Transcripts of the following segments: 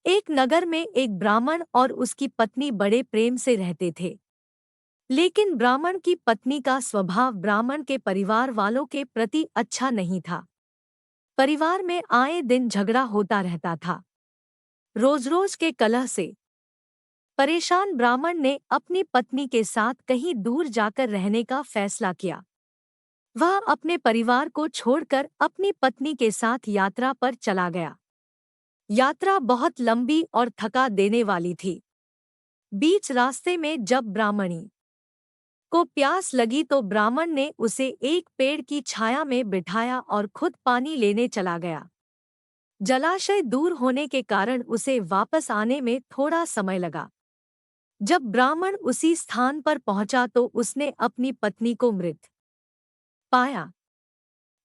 एक नगर में एक ब्राह्मण और उसकी पत्नी बड़े प्रेम से रहते थे। लेकिन ब्राह्मण की पत्नी का स्वभाव ब्राह्मण के परिवार वालों के प्रति अच्छा नहीं था। परिवार में आए दिन झगड़ा होता रहता था। रोज रोज के कलह से परेशान ब्राह्मण ने अपनी पत्नी के साथ कहीं दूर जाकर रहने का फैसला किया। वह अपने परिवार को छोड़कर अपनी पत्नी के साथ यात्रा पर चला गया। यात्रा बहुत लंबी और थका देने वाली थी। बीच रास्ते में जब ब्राह्मणी को प्यास लगी तो ब्राह्मण ने उसे एक पेड़ की छाया में बिठाया और खुद पानी लेने चला गया। जलाशय दूर होने के कारण उसे वापस आने में थोड़ा समय लगा। जब ब्राह्मण उसी स्थान पर पहुंचा तो उसने अपनी पत्नी को मृत पाया।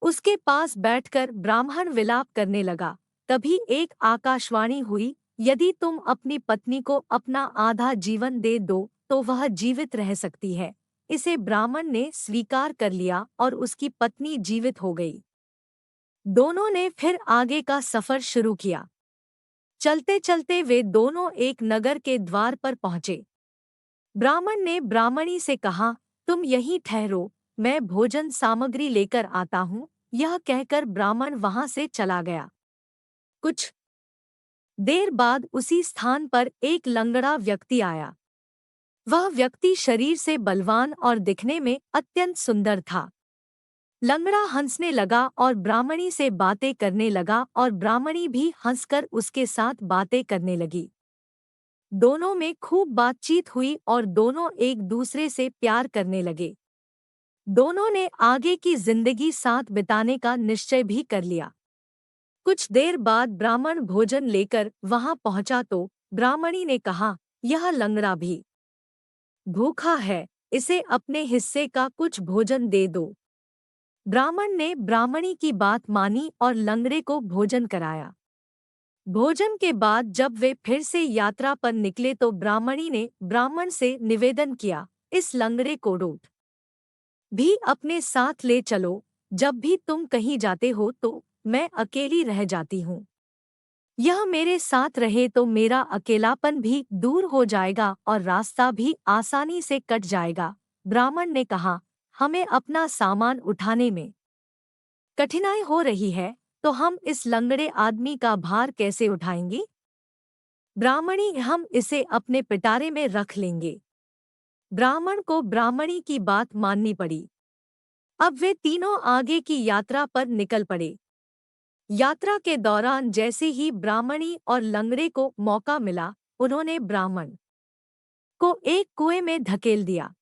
उसके पास बैठकर ब्राह्मण विलाप करने लगा। तभी एक आकाशवाणी हुई, यदि तुम अपनी पत्नी को अपना आधा जीवन दे दो तो वह जीवित रह सकती है। इसे ब्राह्मण ने स्वीकार कर लिया और उसकी पत्नी जीवित हो गई। दोनों ने फिर आगे का सफर शुरू किया। चलते चलते वे दोनों एक नगर के द्वार पर पहुंचे। ब्राह्मण ने ब्राह्मणी से कहा, तुम यहीं ठहरो, मैं भोजन सामग्री लेकर आता हूँ। यह कहकर ब्राह्मण वहां से चला गया। कुछ देर बाद उसी स्थान पर एक लंगड़ा व्यक्ति आया। वह व्यक्ति शरीर से बलवान और दिखने में अत्यंत सुंदर था। लंगड़ा हंसने लगा और ब्राह्मणी से बातें करने लगा और ब्राह्मणी भी हंसकर उसके साथ बातें करने लगी। दोनों में खूब बातचीत हुई और दोनों एक दूसरे से प्यार करने लगे। दोनों ने आगे की जिंदगी साथ बिताने का निश्चय भी कर लिया। कुछ देर बाद ब्राह्मण भोजन लेकर वहां पहुंचा तो ब्राह्मणी ने कहा, यह लंगड़ा भी भूखा है, इसे अपने हिस्से का कुछ भोजन दे दो। ब्राह्मण ने ब्राह्मणी की बात मानी और लंगड़े को भोजन कराया। भोजन के बाद जब वे फिर से यात्रा पर निकले तो ब्राह्मणी ने ब्राह्मण से निवेदन किया, इस लंगड़े को रोट भी अपने साथ ले चलो। जब भी तुम कहीं जाते हो तो मैं अकेली रह जाती हूँ। यह मेरे साथ रहे तो मेरा अकेलापन भी दूर हो जाएगा और रास्ता भी आसानी से कट जाएगा। ब्राह्मण ने कहा, हमें अपना सामान उठाने में कठिनाई हो रही है, तो हम इस लंगड़े आदमी का भार कैसे उठाएंगे? ब्राह्मणी, हम इसे अपने पिटारे में रख लेंगे। ब्राह्मण को ब्राह्मणी की बात माननी पड़ी। अब वे तीनों आगे की यात्रा पर निकल पड़े। यात्रा के दौरान जैसे ही ब्राह्मणी और लंगड़े को मौका मिला, उन्होंने ब्राह्मण को एक कुएं में धकेल दिया।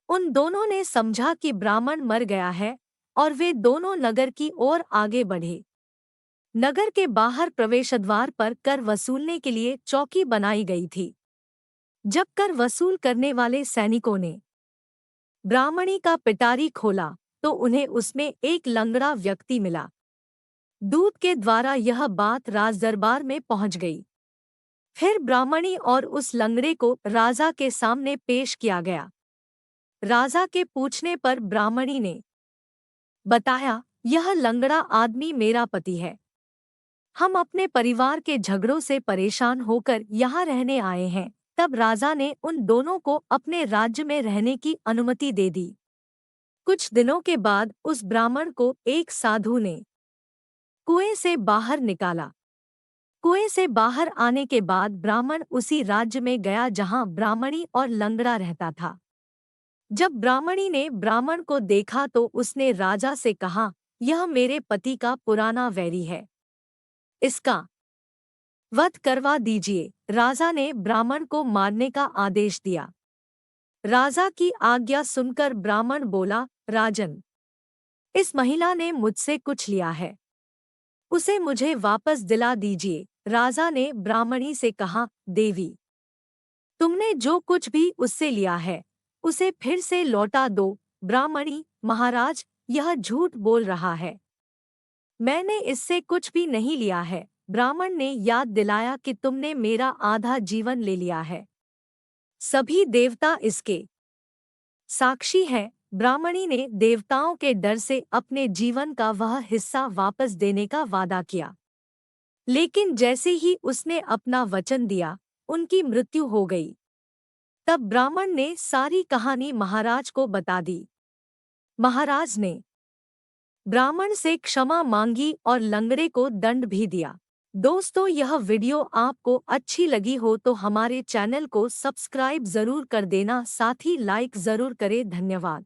उन दोनों ने समझा कि ब्राह्मण मर गया है और वे दोनों नगर की ओर आगे बढ़े। नगर के बाहर प्रवेशद्वार पर कर वसूलने के लिए चौकी बनाई गई थी। जब कर वसूल करने वाले सैनिकों ने ब्राह्मणी का पिटारी खोला तो उन्हें उसमें एक लंगड़ा व्यक्ति मिला। दूत के द्वारा यह बात राजदरबार में पहुंच गई। फिर ब्राह्मणी और उस लंगड़े को राजा के सामने पेश किया गया। राजा के पूछने पर ब्राह्मणी ने बताया, यह लंगड़ा आदमी मेरा पति है। हम अपने परिवार के झगड़ों से परेशान होकर यहाँ रहने आए हैं। तब राजा ने उन दोनों को अपने राज्य में रहने की अनुमति दे दी। कुछ दिनों के बाद उस ब्राह्मण को एक साधु ने कुएं से बाहर निकाला। कुएं से बाहर आने के बाद ब्राह्मण उसी राज्य में गया जहां ब्राह्मणी और लंगड़ा रहता था। जब ब्राह्मणी ने ब्राह्मण को देखा तो उसने राजा से कहा, यह मेरे पति का पुराना वैरी है, इसका वध करवा दीजिए। राजा ने ब्राह्मण को मारने का आदेश दिया। राजा की आज्ञा सुनकर ब्राह्मण बोला, राजन, इस महिला ने मुझसे कुछ लिया है, उसे मुझे वापस दिला दीजिए। राजा ने ब्राह्मणी से कहा, देवी, तुमने जो कुछ भी उससे लिया है उसे फिर से लौटा दो। ब्राह्मणी, महाराज, यह झूठ बोल रहा है, मैंने इससे कुछ भी नहीं लिया है। ब्राह्मण ने याद दिलाया कि तुमने मेरा आधा जीवन ले लिया है, सभी देवता इसके साक्षी हैं। ब्राह्मणी ने देवताओं के डर से अपने जीवन का वह हिस्सा वापस देने का वादा किया। लेकिन जैसे ही उसने अपना वचन दिया, उनकी मृत्यु हो गई। तब ब्राह्मण ने सारी कहानी महाराज को बता दी। महाराज ने ब्राह्मण से क्षमा मांगी और लंगड़े को दंड भी दिया। दोस्तों, यह वीडियो आपको अच्छी लगी हो तो हमारे चैनल को सब्सक्राइब जरूर कर देना, साथ ही लाइक जरूर करें। धन्यवाद।